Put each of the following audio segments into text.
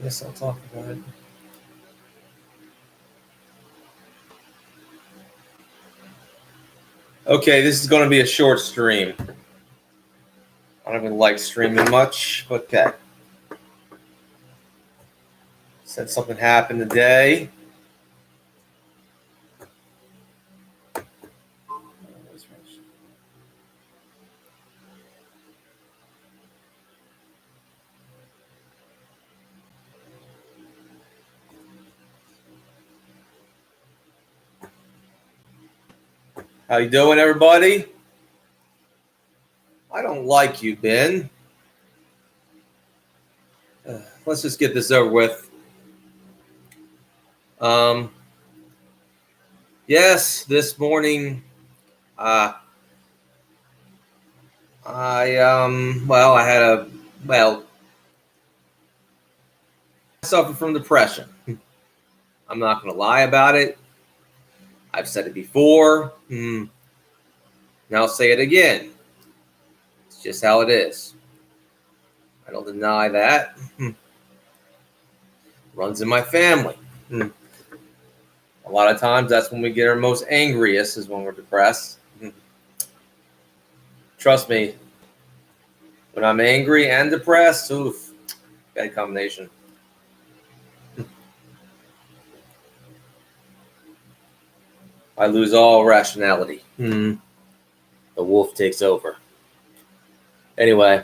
Yes, I'll talk about it. Okay, this is going to be a short stream. I don't even like streaming much, but okay. Said something happened today. How you doing, everybody? I don't like you, Ben. Let's just get this over with. Yes, this morning, I suffer from depression. I'm not going to lie about it. I've said it before. Now I'll say it again. It's just how it is. I don't deny that. Runs in my family. A lot of times that's when we get our most angriest, is when we're depressed. Trust me, when I'm angry and depressed, oof, bad combination. I lose all rationality. The wolf takes over. Anyway.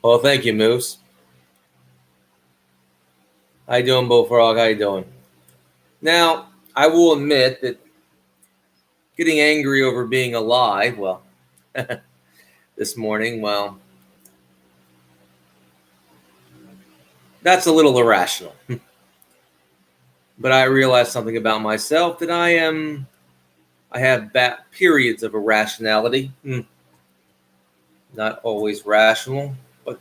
Well, thank you, Moose. How you doing, Bullfrog? How you doing? Now, I will admit that getting angry over being alive, well, this morning, well, that's a little irrational. But I realized something about myself, that I have periods of irrationality. Not always rational, but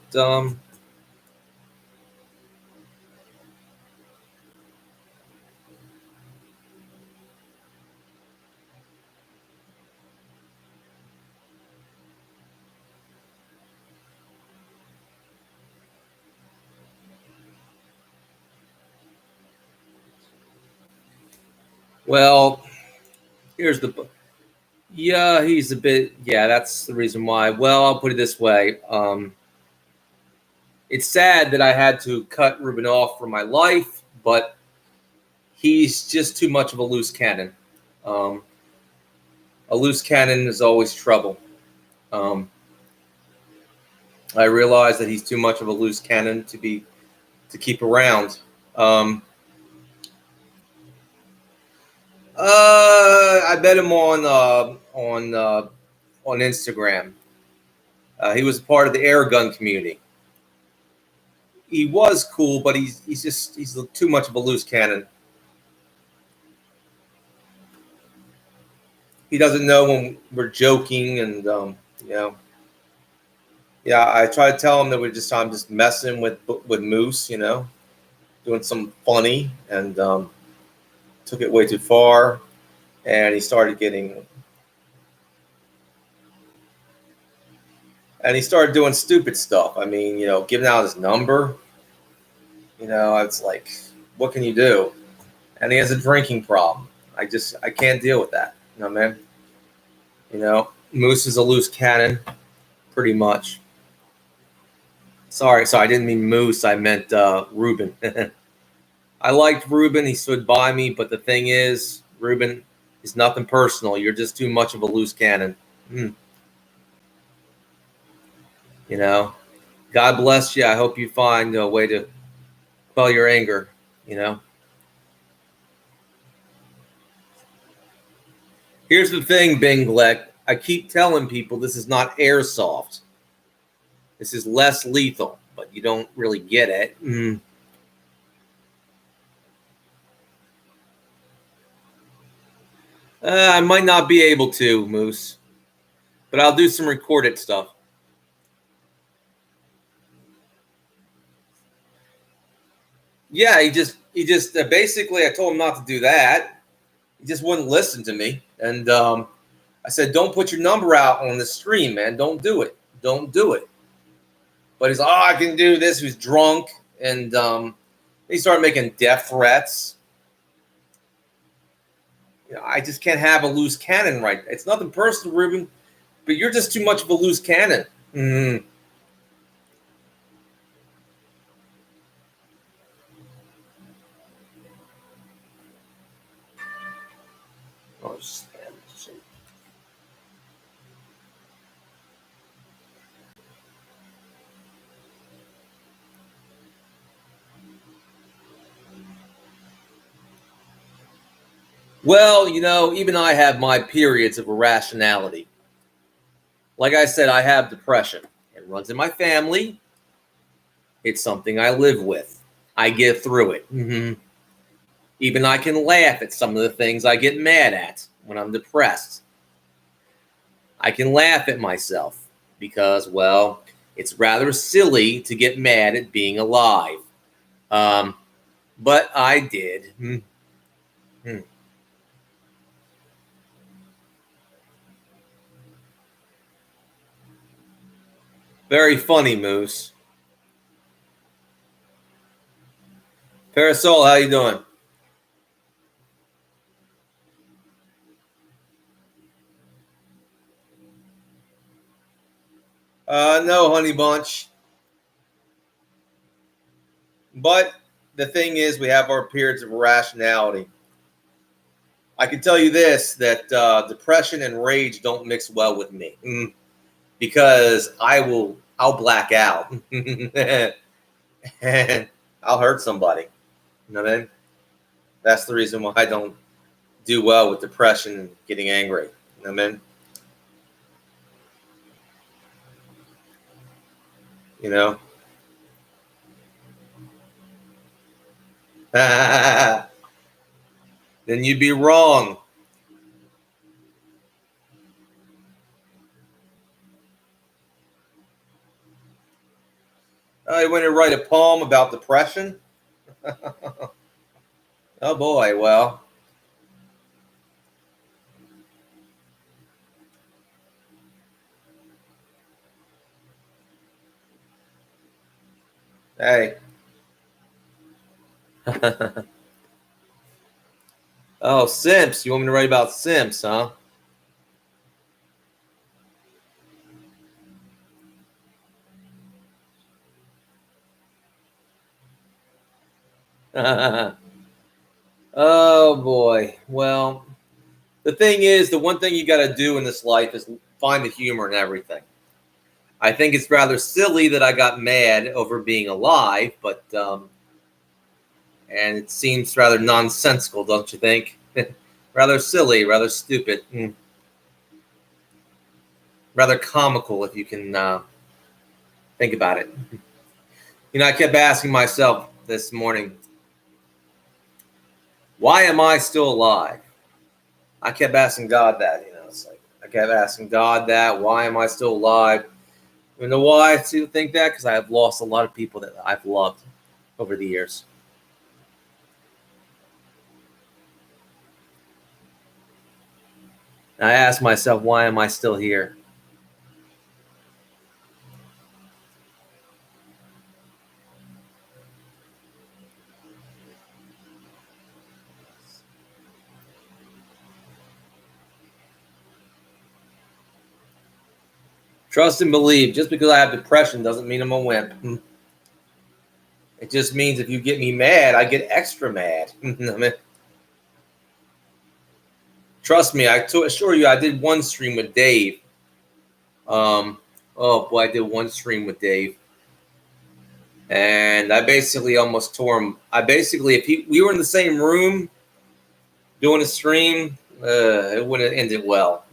well, here's the. Yeah, he's a bit. Yeah, that's the reason why. Well, I'll put it this way. It's sad that I had to cut Ruben off from my life, but he's just too much of a loose cannon. A loose cannon is always trouble. I realize that he's too much of a loose cannon to keep around. I met him on Instagram. He was part of the air gun community. He was cool, but he's too much of a loose cannon. He doesn't know when we're joking, and yeah. I try to tell him that I'm just messing with Moose, doing something funny, and took it way too far, and he started doing stupid stuff. I mean, giving out his number. It's like, what can you do? And he has a drinking problem. I can't deal with that. Man. Moose is a loose cannon, pretty much. Sorry, I didn't mean Moose. I meant Ruben. I liked Ruben. He stood by me, but the thing is, Ruben, it's nothing personal. You're just too much of a loose cannon. God bless you. I hope you find a way to quell your anger. Here's the thing, Binglek. I keep telling people this is not airsoft. This is less lethal, but you don't really get it. I might not be able to, Moose, but I'll do some recorded stuff. Yeah, he just basically, I told him not to do that. He just wouldn't listen to me, and I said, don't put your number out on the stream, man. Don't do it. Don't do it. But he's like, oh, I can do this. He was drunk. And he started making death threats. You know, I just can't have a loose cannon, right? It's nothing personal, Ruben, but you're just too much of a loose cannon. Mm-hmm. Oh, well, you know, even I have my periods of irrationality. Like I said, I have depression. It runs in my family. It's something I live with. I get through it. Mm-hmm. Even I can laugh at some of the things I get mad at when I'm depressed. I can laugh at myself because, well, it's rather silly to get mad at being alive. But I did. Mm-hmm. Very funny, Moose. Parasol, how you doing? No, honey bunch. But the thing is, we have our periods of irrationality. I can tell you this, that depression and rage don't mix well with me. Because I'll black out. And I'll hurt somebody. You know what I mean? That's the reason why I don't do well with depression and getting angry. You know what I mean? You know? Then you'd be wrong. You want to write a poem about depression? Oh boy, well. Hey. Oh, simps. You want me to write about simps, huh? Oh boy. Well, the thing is, the one thing you got to do in this life is find the humor in everything. I think it's rather silly that I got mad over being alive, but and it seems rather nonsensical, don't you think? Rather silly, rather stupid, rather comical if you can think about it. You know, I kept asking myself this morning, why am I still alive? I kept asking God that, you know, it's like I kept asking God that, why am I still alive? You know why I still think that? Because I have lost a lot of people that I've loved over the years. And I asked myself, why am I still here? Trust and believe. Just because I have depression doesn't mean I'm a wimp. It just means if you get me mad, I get extra mad. I mean, trust me, I assure you, I did one stream with Dave. Oh boy, I did one stream with Dave, and I basically almost tore him. I basically, if we were in the same room doing a stream, it wouldn't have ended well.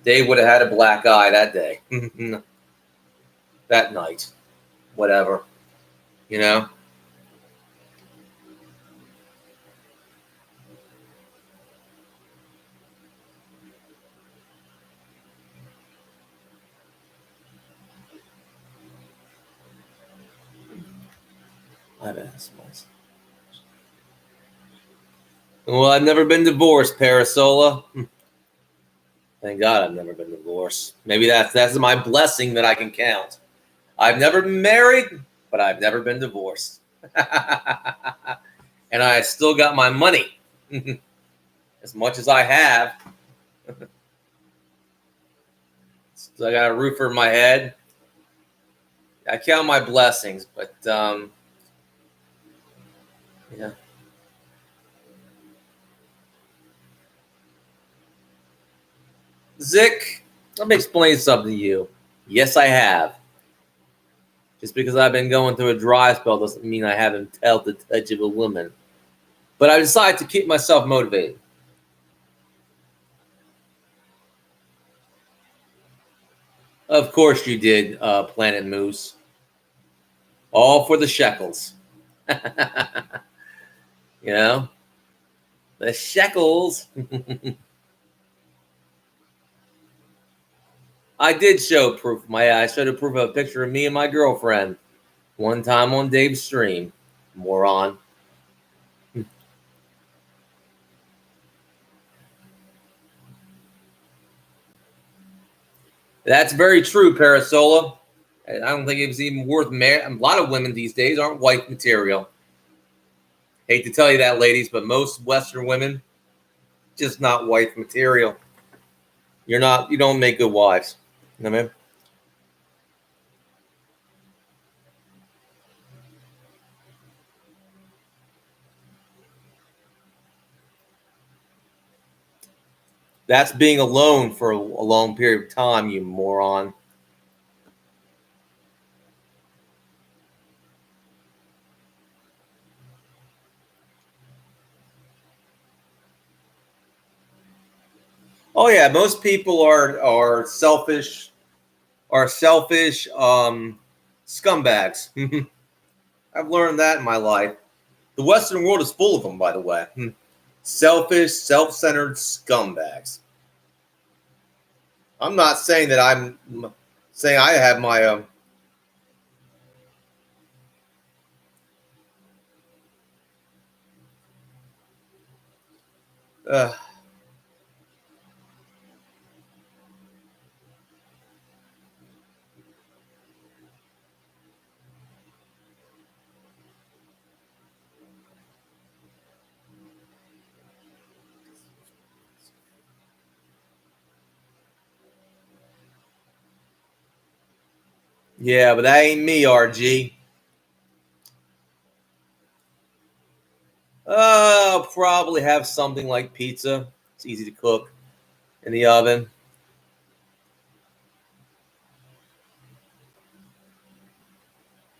Dave would have had a black eye that day, that night, whatever, you know. I've asked myself. Well, I've never been divorced, Parasola. Thank God I've never been divorced. Maybe that's my blessing that I can count. I've never been married, but I've never been divorced. And I still got my money. As much as I have. Still got a roof over my head. I count my blessings, but yeah. Zick, let me explain something to you. Yes, I have. Just because I've been going through a dry spell doesn't mean I haven't felt the touch of a woman. But I decided to keep myself motivated. Of course you did, Planet Moose. All for the shekels. You know? The shekels. I did show proof. I showed a proof of a picture of me and my girlfriend one time on Dave's stream. Moron. That's very true, Parasola. I don't think it was even worth a lot of women these days aren't wife material. Hate to tell you that, ladies, but most Western women just not wife material. You don't make good wives. You know what I mean? That's being alone for a long period of time, you moron. Oh yeah, most people are selfish scumbags. I've learned that in my life. The Western world is full of them, by the way. Selfish, self-centered scumbags. I'm not saying that I'm saying I have my uh, yeah, but that ain't me, RG. I'll probably have something like pizza. It's easy to cook in the oven.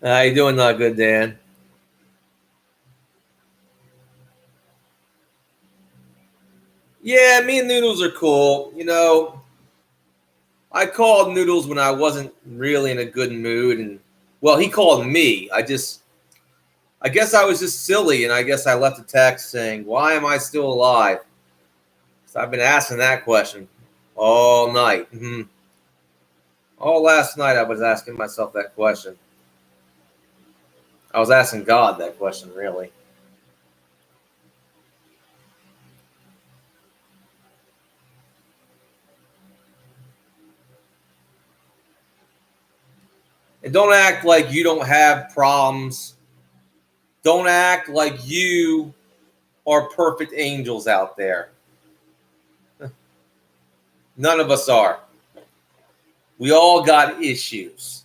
How you doing, not good, Dan? Yeah, me and Noodles are cool. You know, I called Noodles when I wasn't really in a good mood, and well, he called me. I guess I was just silly, and I guess I left a text saying, "Why am I still alive?" So I've been asking that question all night. All last night, I was asking myself that question. I was asking God that question, really. And don't act like you don't have problems. Don't act like you are perfect angels out there. None of us are. We all got issues.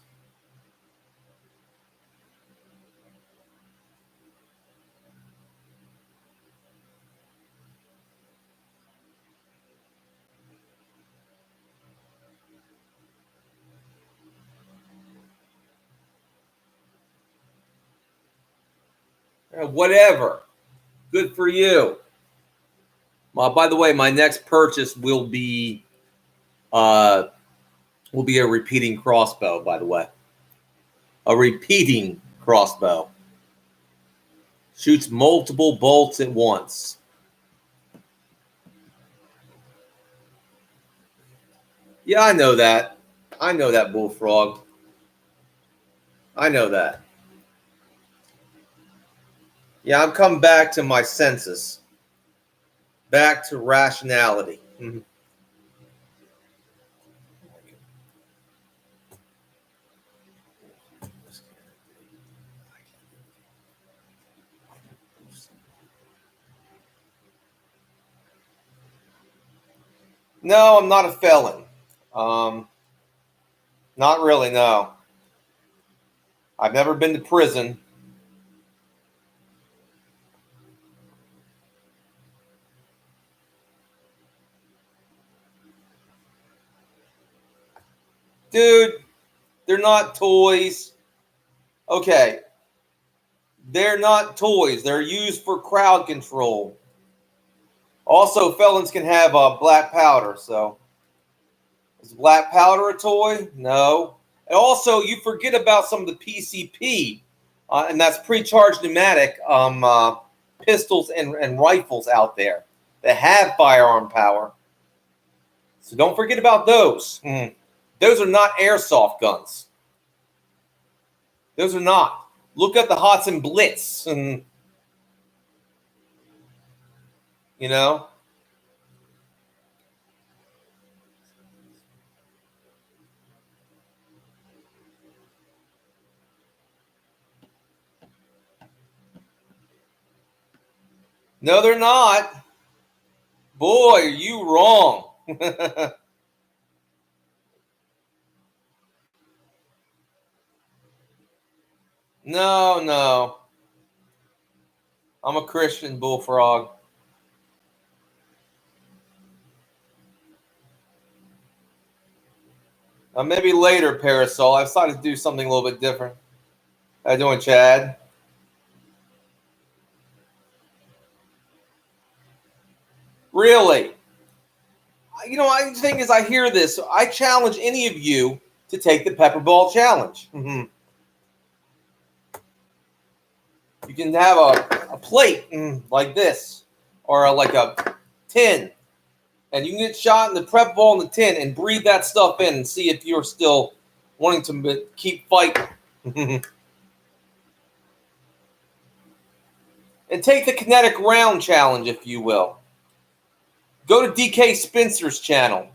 Whatever. Good for you. By the way, my next purchase uh, will be a repeating crossbow. By the way, a repeating crossbow shoots multiple bolts at once. Yeah, I know that. I know that, Bullfrog. I know that. Yeah, I'm coming back to my senses, back to rationality. No, I'm not a felon. Not really, no. I've never been to prison. Dude, they're not toys. Okay, they're not toys. They're used for crowd control. Also, felons can have black powder. So, is black powder a toy? No. And also, you forget about some of the PCP, and that's pre-charged pneumatic pistols and rifles out there that have firearm power. So don't forget about those. Those are not airsoft guns. Those are not. Look at the Hudson Blitz, and you know. No, they're not. Boy, are you wrong. No, no. I'm a Christian bullfrog. Maybe later, Parasol. I decided to do something a little bit different. How you doing, Chad? Really? You know, the thing is, I hear this. I challenge any of you to take the pepper ball challenge. You can have a plate like this, or like a tin, and you can get shot in the prep ball in the tin and breathe that stuff in and see if you're still wanting to keep fighting. And take the kinetic round challenge, if you will. Go to DK Spencer's channel.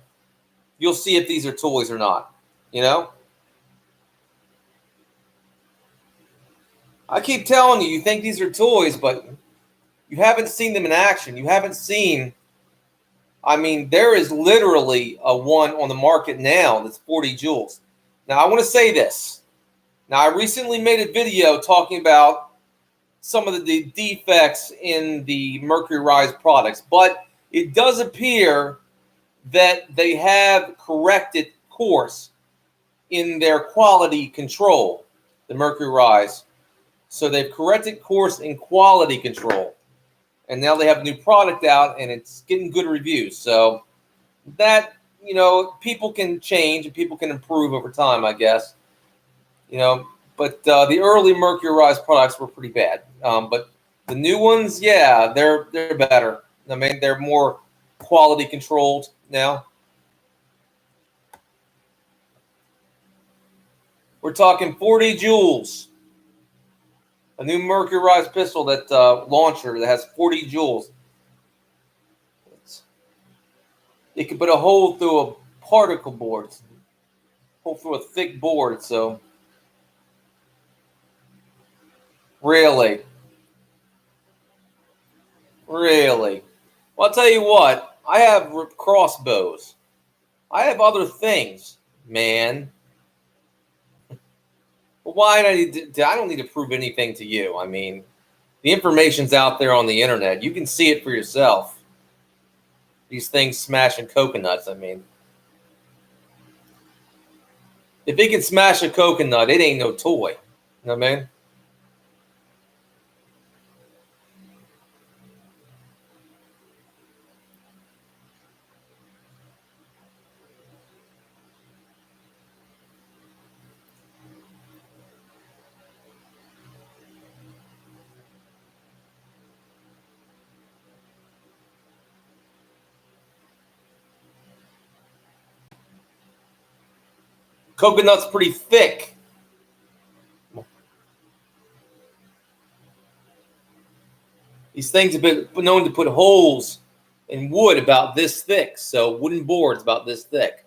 You'll see if these are toys or not. You know? I keep telling you, you think these are toys, but you haven't seen them in action. You haven't seen. I mean, there is literally a one on the market now that's 40 joules. Now, I want to say this. Now, I recently made a video talking about some of the defects in the Mercury Rise products, but it does appear that they have corrected course in their quality control, the Mercury Rise. So they've corrected course in quality control. And now they have a new product out, and it's getting good reviews. So that, you know, people can change and people can improve over time, I guess. You know, but the early Mercury Rise products were pretty bad. But the new ones, yeah, they're better. I mean, they're more quality controlled now. We're talking 40 joules. A new Mercury Rise pistol that launcher that has 40 joules. It can put a hole through a particle board, hole through a thick board. So really, really. Well, I'll tell you what. I have crossbows. I have other things, man. But why do I don't need to prove anything to you. I mean, the information's out there on the internet. You can see it for yourself. These things smashing coconuts. I mean, if it can smash a coconut, it ain't no toy. You know what I mean? Coconut's pretty thick. These things have been known to put holes in wood about this thick. So wooden boards about this thick.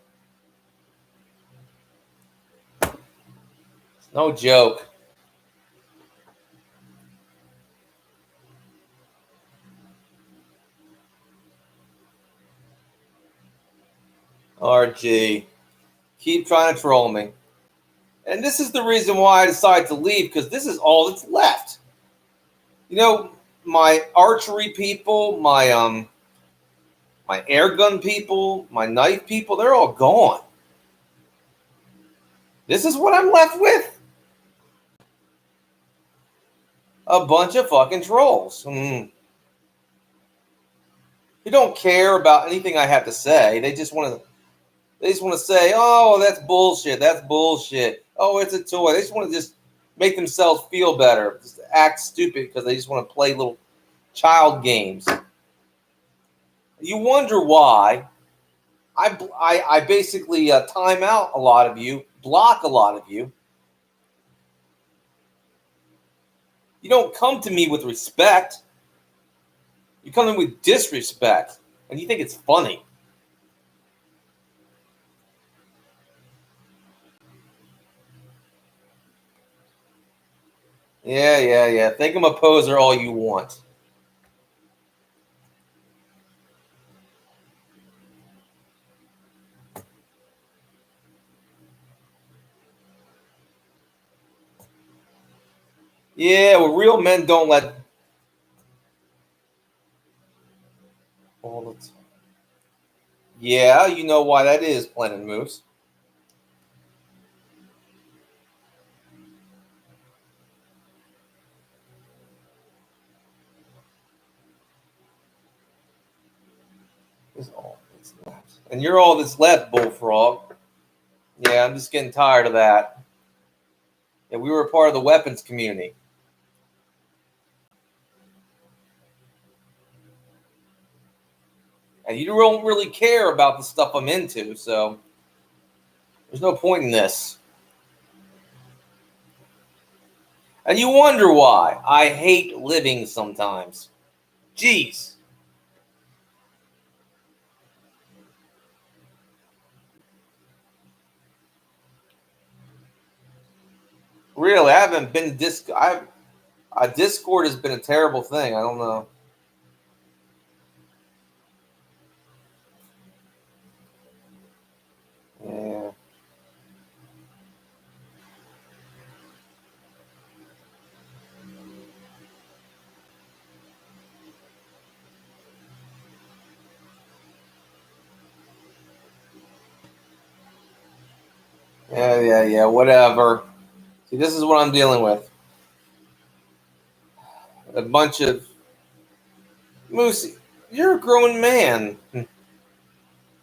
It's no joke. RG, keep trying to troll me. And this is the reason why I decided to leave, because this is all that's left. You know, my archery people, my air gun people, my knife people, they're all gone. This is what I'm left with. A bunch of fucking trolls. Who don't care about anything I have to say. They just want to say, oh, that's bullshit. That's bullshit. Oh, it's a toy. They just want to just make themselves feel better. Just act stupid because they just want to play little child games. You wonder why I basically time out a lot of you, block a lot of you. You don't come to me with respect. You come to me with disrespect. And you think it's funny. Yeah. Think I'm a poser all you want. Yeah, well, real men don't let all the time. Yeah, you know why that is, Planet Moose. And you're all that's left, Bullfrog. Yeah, I'm just getting tired of that. Yeah, we were a part of the weapons community. And you don't really care about the stuff I'm into, so there's no point in this. And you wonder why I hate living sometimes. Jeez. Really, I haven't been Discord has been a terrible thing. I don't know. Yeah. Yeah, whatever. See, this is what I'm dealing with. A bunch of Moosey, you're a grown man.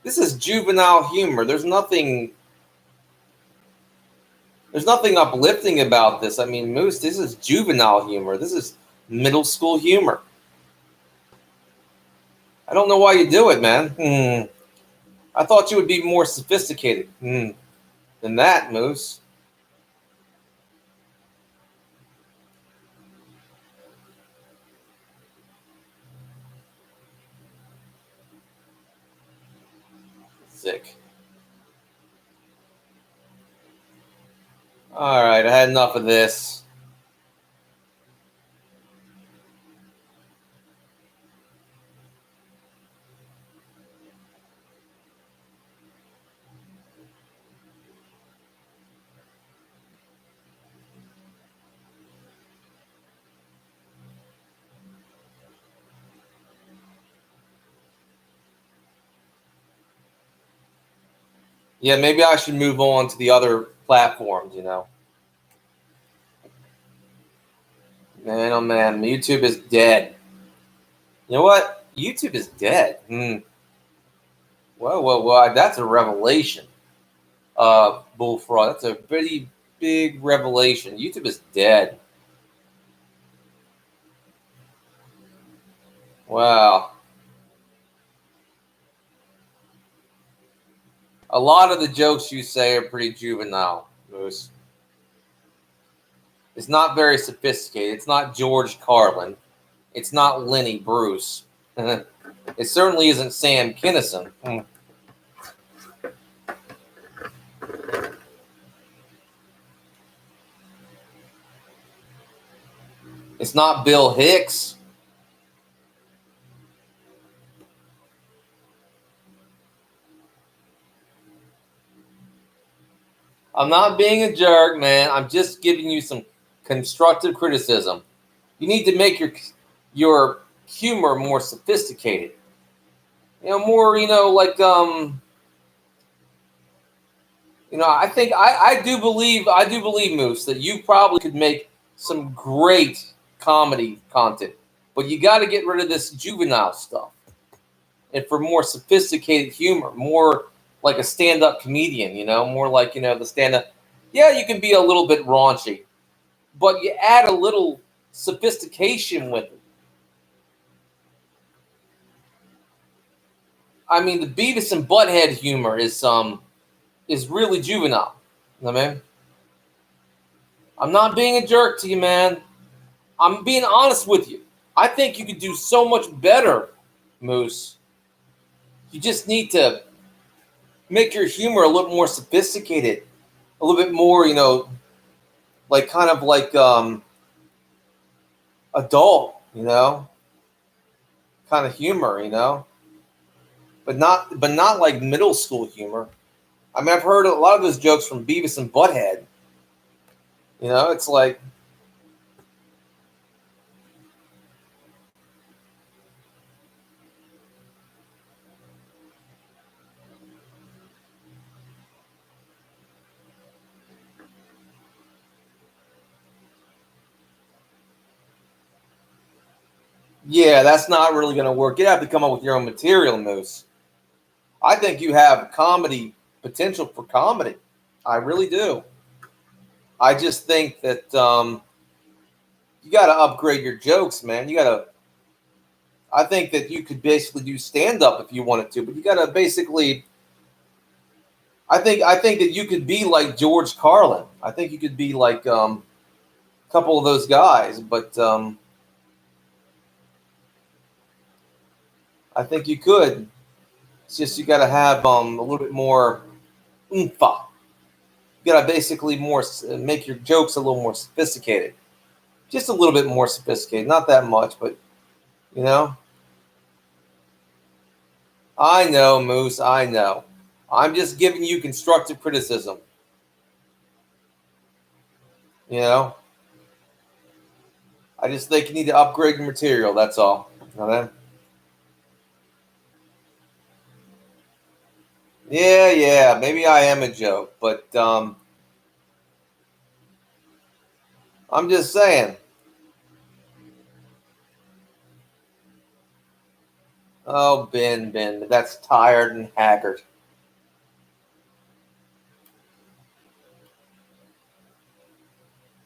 This is juvenile humor. There's nothing uplifting about this. I mean, Moose, this is juvenile humor. This is middle school humor. I don't know why you do it, man. I thought you would be more sophisticated than that, Moose. Sick. All right, I had enough of this. Yeah, maybe I should move on to the other platforms, Man, oh man, YouTube is dead. You know what? YouTube is dead. Well, that's a revelation. Bullfrog, that's a pretty big revelation. YouTube is dead. Wow. A lot of the jokes you say are pretty juvenile, Moose. It's not very sophisticated. It's not George Carlin. It's not Lenny Bruce. It certainly isn't Sam Kinison. It's not Bill Hicks. I'm not being a jerk, man. I'm just giving you some constructive criticism. You need to make your humor more sophisticated. More, I do believe, Moose, that you probably could make some great comedy content, but you got to get rid of this juvenile stuff and for more sophisticated humor, more like a stand-up comedian, more like, the stand-up. Yeah, you can be a little bit raunchy, but you add a little sophistication with it. I mean, the Beavis and Butthead humor is really juvenile. You know what I mean? I'm not being a jerk to you, man. I'm being honest with you. I think you could do so much better, Moose. You just need to make your humor a little more sophisticated, a little bit more, like kind of like adult, kind of humor, but not like middle school humor. I mean, I've heard a lot of those jokes from Beavis and Butthead. It's like, yeah, that's not really going to work. You have to come up with your own material, Moose. I think you have comedy potential for comedy. I really do. I just think that you got to upgrade your jokes, man. I think that you could basically do stand-up if you wanted to, but you got to basically. I think that you could be like George Carlin. I think you could be like a couple of those guys, but I think you could. It's just you got to have a little bit more oomph. You got to basically make your jokes a little more sophisticated. Just a little bit more sophisticated. Not that much, but, I know, Moose, I know. I'm just giving you constructive criticism. I just think you need to upgrade your material, that's all. Okay? Yeah, maybe I am a joke, but I'm just saying. Oh, Ben, that's tired and haggard.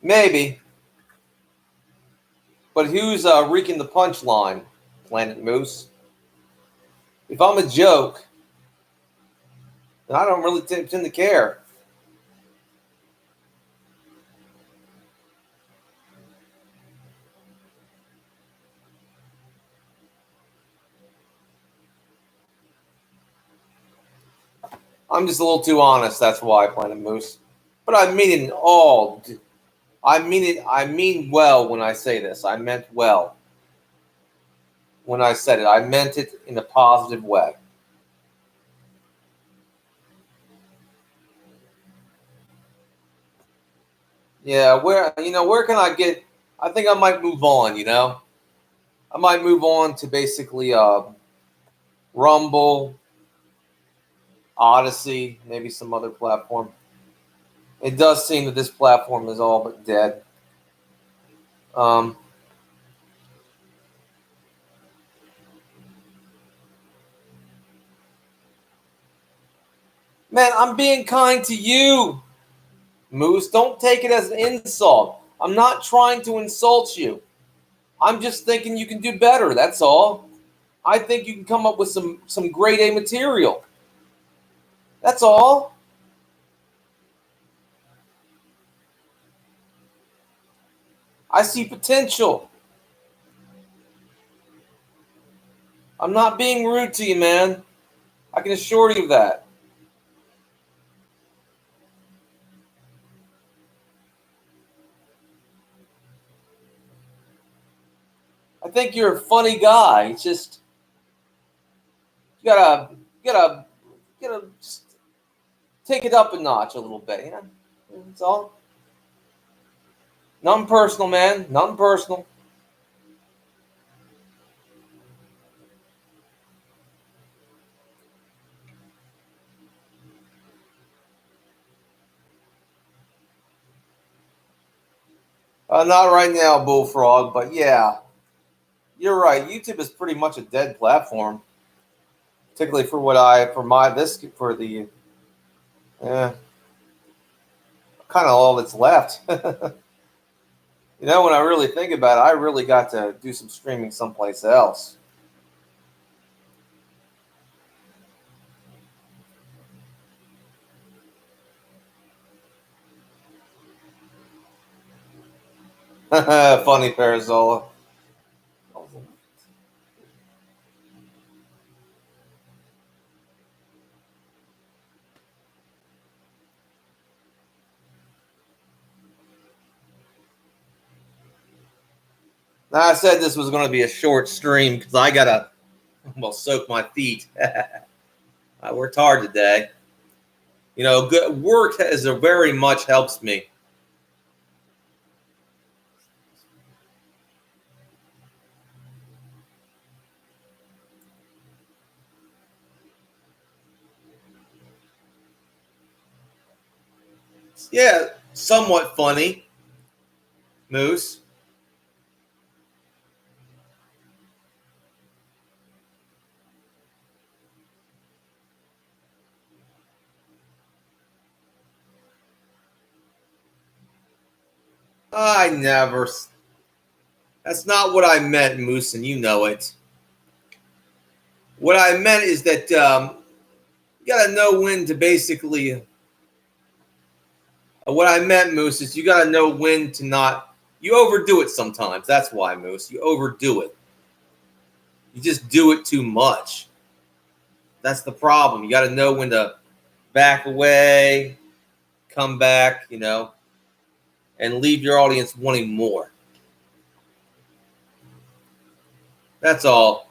Maybe. But who's reeking the punchline, Planet Moose? If I'm a joke, then I don't really tend to care. I'm just a little too honest. That's why, Planet Moose. But I mean it all. I mean it. I mean well when I say this. I meant well when I said it. I meant it in a positive way. Yeah, where can I get? I think I might move on. I might move on to basically Rumble, Odyssey, maybe some other platform. It does seem that this platform is all but dead. Um, man, I'm being kind to you, Moose. Don't take it as an insult. I'm not trying to insult you. I'm just thinking you can do better. That's all. I think you can come up with some grade A material. That's all. I see potential. I'm not being rude to you, man. I can assure you of that. I think you're a funny guy. It's just you gotta just take it up a notch a little bit. It's all nothing personal, man. Nothing personal. Not right now, Bullfrog, but yeah, you're right. YouTube is pretty much a dead platform, particularly for the kind of all that's left. When I really think about it, I really got to do some streaming someplace else. Funny, Parazola. Now, I said this was going to be a short stream because I got to soak my feet. I worked hard today. Good work very much helps me. Yeah, somewhat funny, Moose. I never. That's not what I meant, Moose, and you know it. What I meant is that you got to know when to basically. What I meant, Moose, is you got to know when to not. You overdo it sometimes. That's why, Moose. You overdo it. You just do it too much. That's the problem. You got to know when to back away, come back, and leave your audience wanting more. That's all.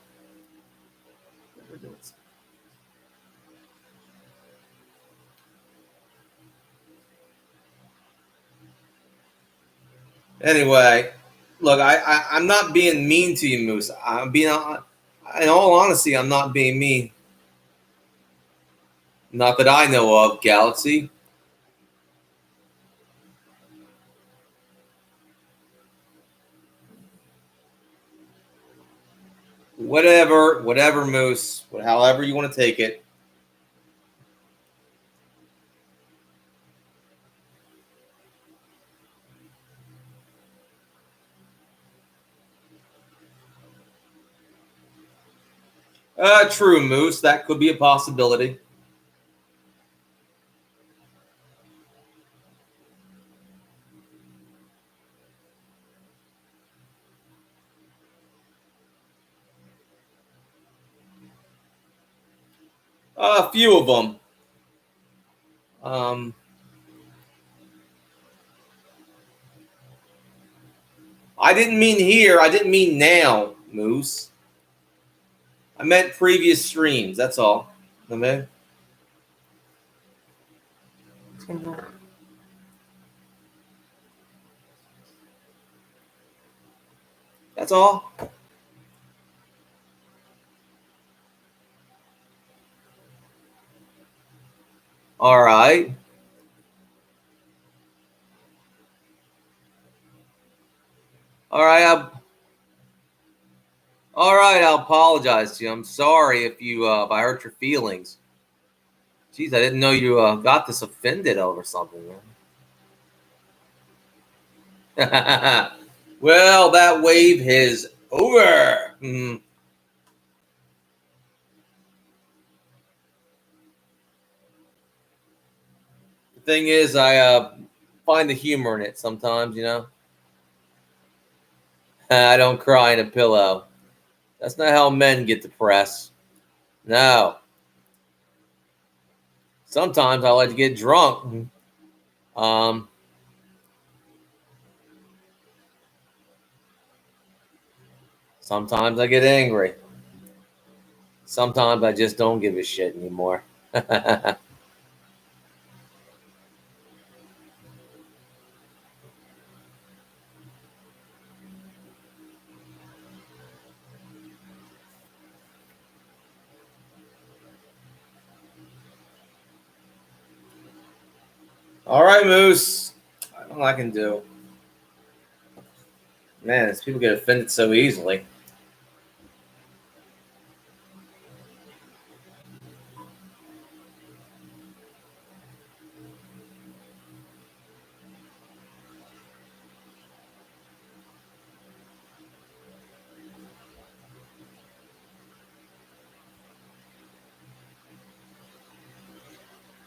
Anyway, look, I'm not being mean to you, Moose. In all honesty, I'm not being mean. Not that I know of, Galaxy. Whatever, Moose. However you want to take it. True, Moose. That could be a possibility. A few of them. I didn't mean here. I didn't mean now, Moose. I meant previous streams. That's all. Okay. That's all. All right. All right. All right. I'll apologize to you. I'm sorry if I hurt your feelings. Jeez, I didn't know you got this offended over something, man. Well, that wave is over. The thing is, I find the humor in it sometimes, I don't cry in a pillow. That's not how men get depressed. No. Sometimes I like to get drunk. Sometimes I get angry. Sometimes I just don't give a shit anymore. All right, Moose. I don't know what I can do. Man, these people get offended so easily.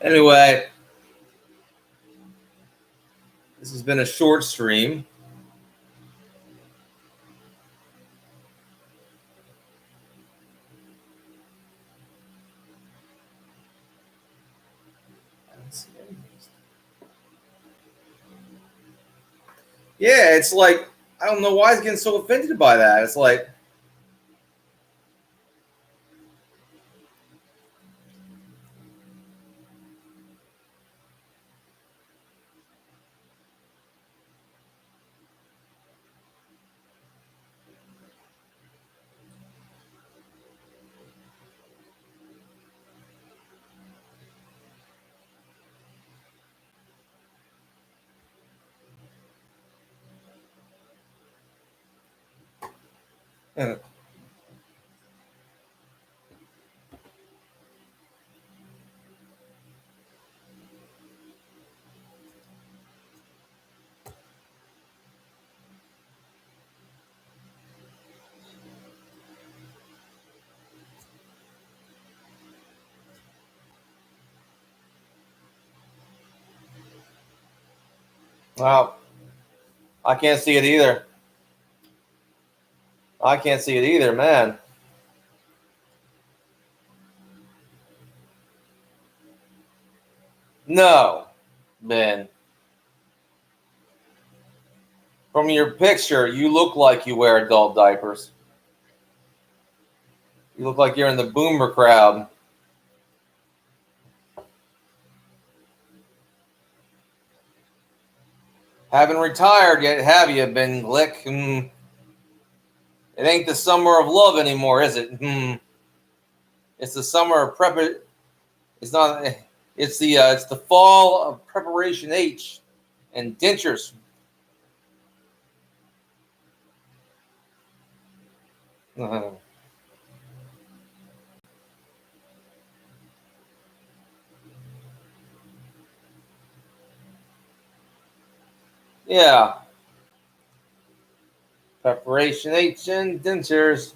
Anyway, this has been a short stream. Yeah, it's like, I don't know why he's getting so offended by that. It's like, wow, I can't see it either. I can't see it either, man. No, Ben. From your picture, you look like you wear adult diapers. You look like you're in the boomer crowd. Haven't retired yet, have you, Ben Glick? It ain't the summer of love anymore, is it? It's the summer of prep. It's not. It's the fall of preparation H and dentures. Yeah, preparation H and dentures.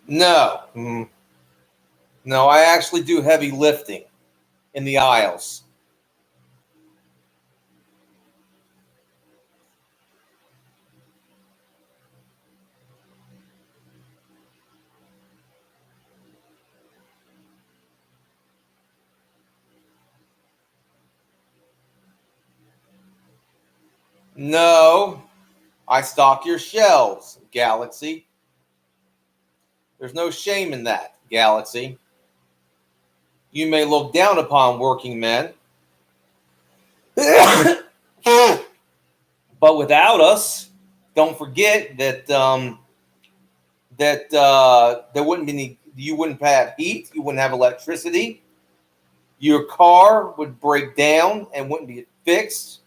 No, no, I actually do heavy lifting in the aisles. No, I stock your shelves, Galaxy. There's no shame in that, Galaxy. You may look down upon working men, but without us, don't forget that there wouldn't be any, you wouldn't have heat, you wouldn't have electricity, your car would break down and wouldn't be fixed.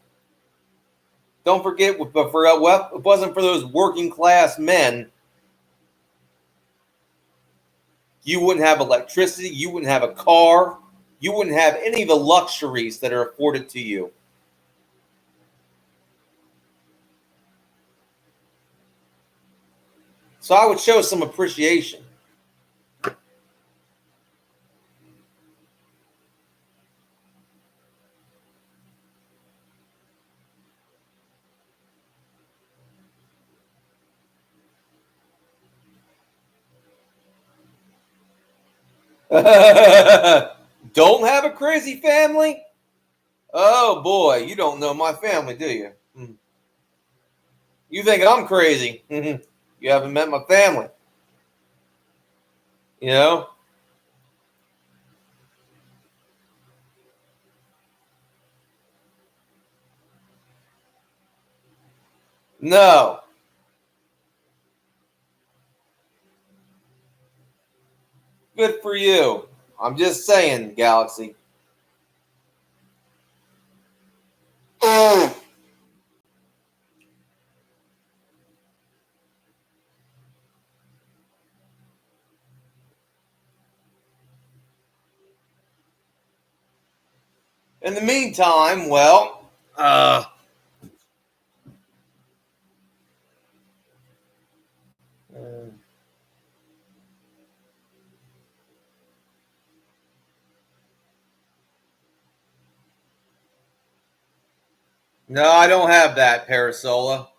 Don't forget, if it wasn't for those working class men, you wouldn't have electricity, you wouldn't have a car, you wouldn't have any of the luxuries that are afforded to you. So I would show some appreciation. Don't have a crazy family? Oh boy, you don't know my family, do you? You think I'm crazy. You haven't met my family. You know? No. Good for you. I'm just saying, Galaxy. In the meantime, well, no, I don't have that, Parasola.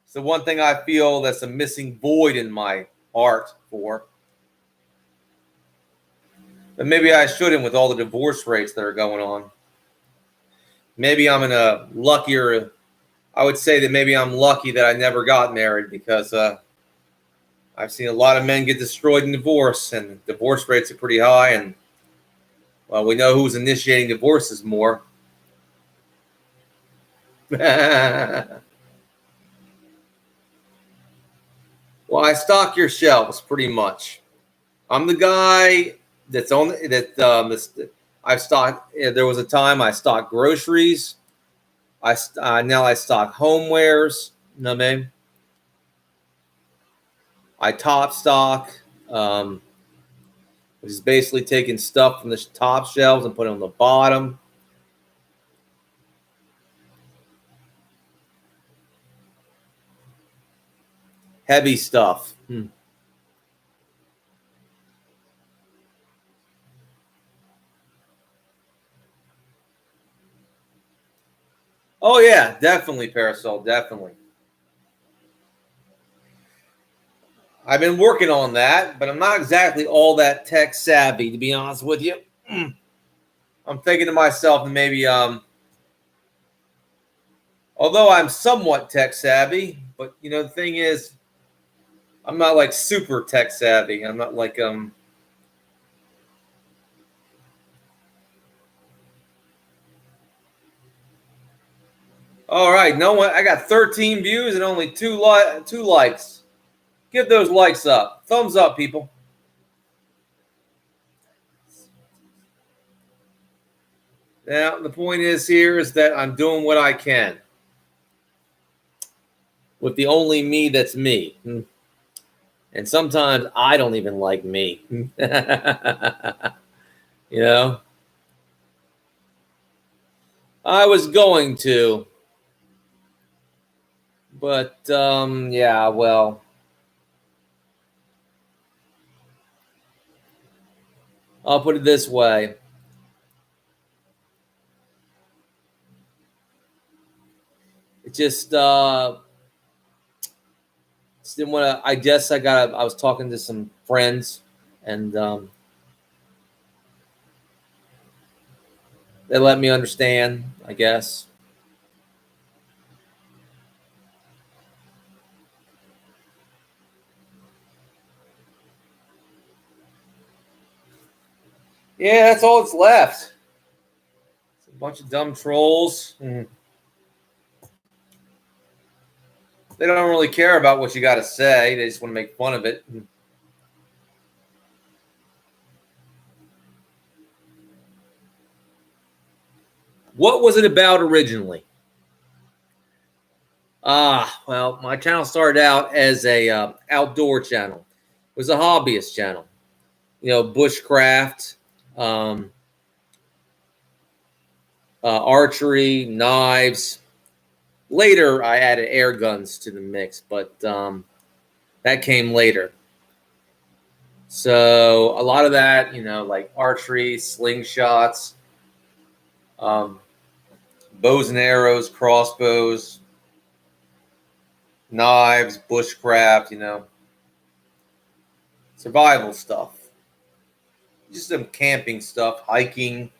It's the one thing I feel that's a missing void in my heart for. But maybe I shouldn't with all the divorce rates that are going on. Maybe I'm in a luckier. I would say that maybe I'm lucky that I never got married because I've seen a lot of men get destroyed in divorce, and divorce rates are pretty high. And well, we know who's initiating divorces more. Well, I stock your shelves pretty much. I'm the guy that's on that. I've stocked. There was a time I stocked groceries. Now I stock homewares. You know what I mean? I top stock, which is basically taking stuff from the top shelves and putting it on the bottom. Heavy stuff. Oh yeah, definitely, Parasol, definitely. I've been working on that, but I'm not exactly all that tech savvy, to be honest with you. I'm thinking to myself, maybe although I'm somewhat tech savvy, but you know the thing is, I'm not like super tech savvy. I'm not like All right, no one. I got 13 views and only two likes. Give those likes up. Thumbs up, people. Now the point is here is that I'm doing what I can with the only me that's me. And sometimes I don't even like me. You know? I was going to. But yeah, well. I'll put it this way. It just didn't want to. I guess I was talking to some friends, and they let me understand, I guess. Yeah, that's all that's left. It's a bunch of dumb trolls. They don't really care about what you got to say. They just want to make fun of it. What was it about originally? Well, my channel started out as a outdoor channel. It was a hobbyist channel. You know, bushcraft, archery, knives. Later, I added air guns to the mix, but that came later. So a lot of that, you know, like archery, slingshots, bows and arrows, crossbows, knives, bushcraft, you know, survival stuff. Just some camping stuff, hiking.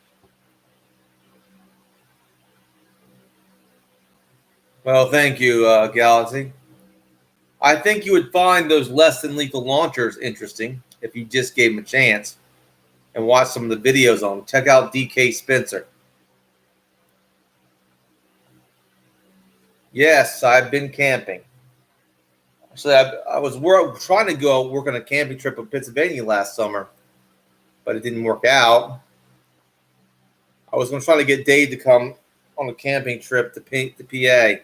Well, thank you, Galaxy. I think you would find those less than lethal launchers interesting if you just gave them a chance and watch some of the videos on them. Check out DK Spencer. Yes, I've been camping. Actually, I was trying to go work on a camping trip in Pennsylvania last summer, but it didn't work out. I was going to try to get Dave to come on a camping trip to PA.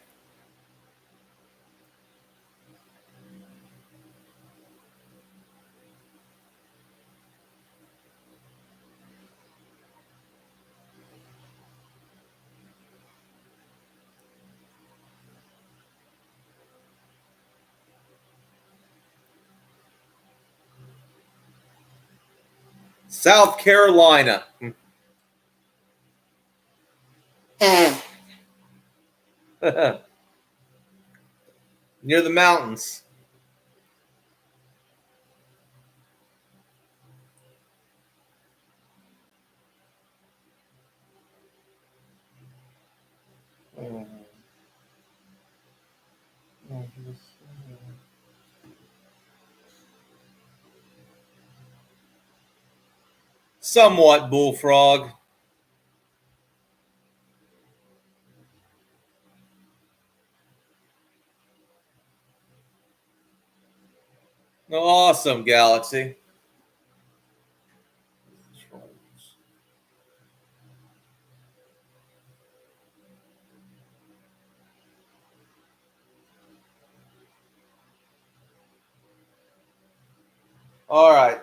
South Carolina. Near the mountains. Somewhat, Bullfrog. Awesome, Galaxy. All right.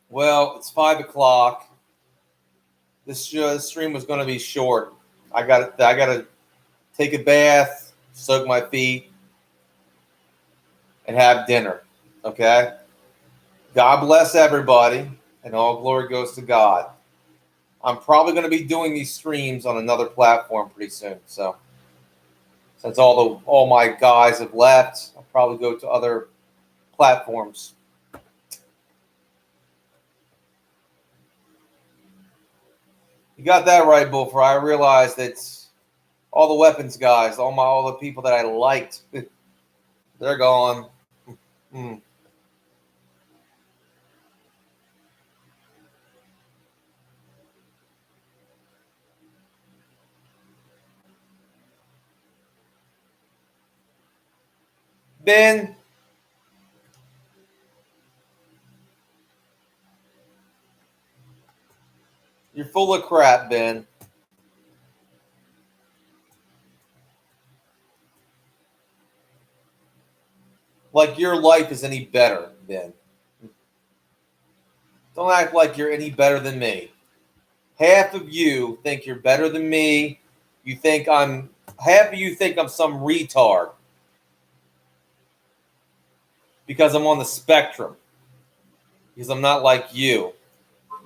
Well, it's 5 o'clock. This stream was going to be short. I got to take a bath, soak my feet, and have dinner. Okay? God bless everybody, and all glory goes to God. I'm probably going to be doing these streams on another platform pretty soon. So, since all my guys have left, I'll probably go to other platforms. You got that right, Bullfrog. I realized that all the weapons guys, all the people that I liked, they're gone. Ben, you're full of crap, Ben. Like your life is any better, Ben. Don't act like you're any better than me. Half of you think you're better than me. Half of you think I'm some retard because I'm on the spectrum. Because I'm not like you.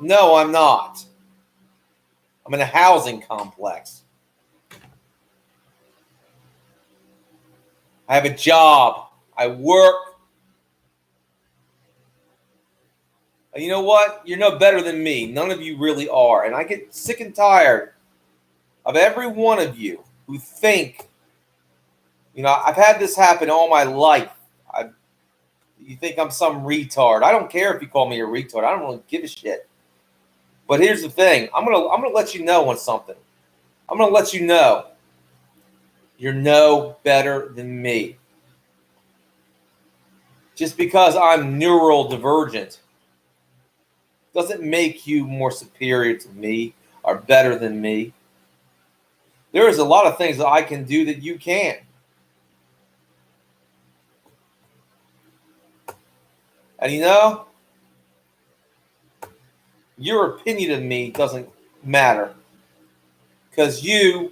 No, I'm not. I'm in a housing complex. I have a job. I work. And you know what? You're no better than me. None of you really are. And I get sick and tired of every one of you who think, I've had this happen all my life. You think I'm some retard. I don't care if you call me a retard. I don't really give a shit. But here's the thing. I'm gonna let you know on something. I'm gonna let you know you're no better than me. Just because I'm neural divergent doesn't make you more superior to me or better than me. There is a lot of things that I can do that you can't. And your opinion of me doesn't matter because you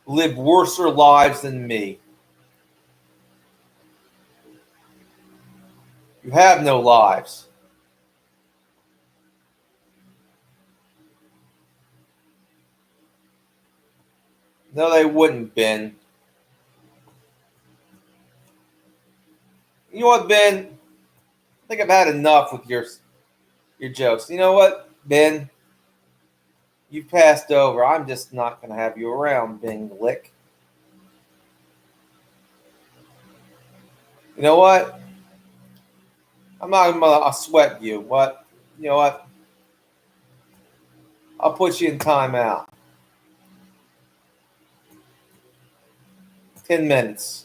live worser lives than me. You have no lives. No, they wouldn't, Ben. You know what, Ben? I think I've had enough with your jokes. You know what, Ben? You've passed over. I'm just not going to have you around, Ben Glick. You know what? I'm not going to sweat you. What? You know what? I'll put you in timeout. 10 minutes.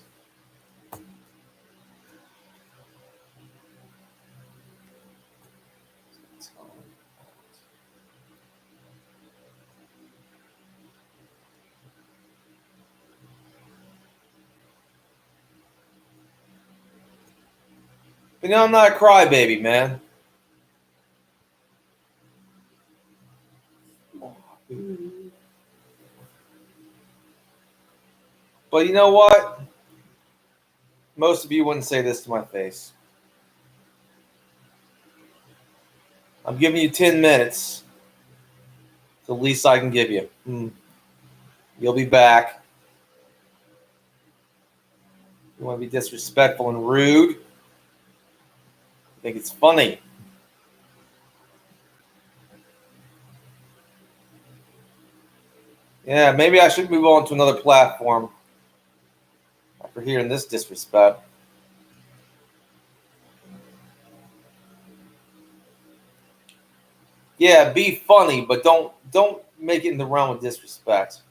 But you know, I'm not a crybaby, man. But you know what? Most of you wouldn't say this to my face. I'm giving you 10 minutes. It's the least I can give you. You'll be back. You want to be disrespectful and rude? I think it's funny. Yeah, maybe I should move on to another platform after hearing this disrespect. Yeah, be funny, but don't make it in the realm of disrespect.